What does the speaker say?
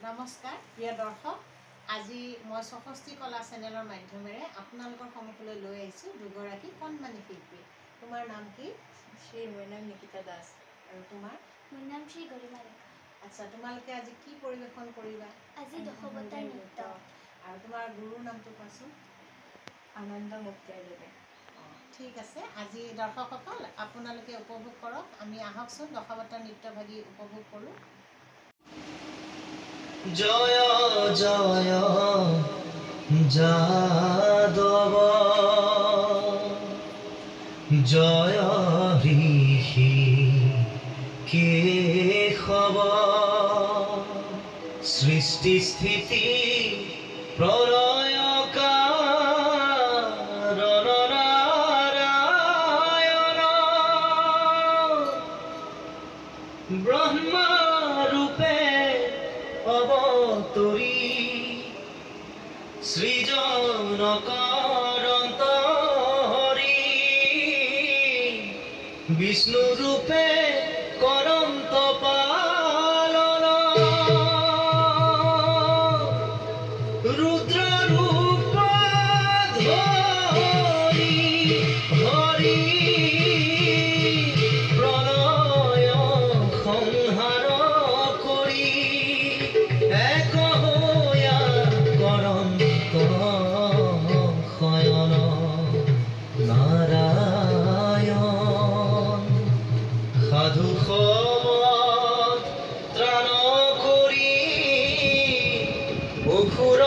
নমস্কাৰ প্ৰিয় দৰ্শক, আজি মই ষষ্ঠী কলা চেনেলৰ মাধ্যমেৰে আপোনালোকৰ সন্মুখলৈ লৈ আহিছোঁ দুগৰাকী কণমানি শিল্পী। তোমাৰ নাম কি? মোৰ নাম নিকিতা দাস। আৰু তোমাৰ? মোৰ নাম শ্ৰী গৰিমা ডেকা। আচ্ছা, তোমালোকে আজি কি পৰিৱেশন কৰিবা? আজি দশৱতাৰ নৃত্য। আৰু তোমাৰ গুৰুৰ নামটো কোৱাচোন? আনন্দ মুক্তিয়াৰদেৱে। ঠিক আছে, আজি দৰ্শকসকল আপোনালোকে উপভোগ কৰক। আমি আহকচোন দশৱতাৰ নৃত্যভাগী উপভোগ কৰোঁ। জয় জয় যাদৱ, জয় ঋষি কেশৱ, সৃষ্টি স্থিতি প্ৰলয় কাৰণ নাৰায়ণ, ব্ৰহ্মা ৰূপে অবতৰী সৃজন কৰন্ত হৰি, বিষ্ণু ৰূপে কৰন্ত পালন, ৰুদ্ৰ ৰূপ ধৰি হৰি, প্ৰলয় সংহাৰ কৰি এক হৈয়া কৰন্ত শয়ন নাৰায়ণ, সাধু সবত ত্ৰাণ কৰি অসুৰ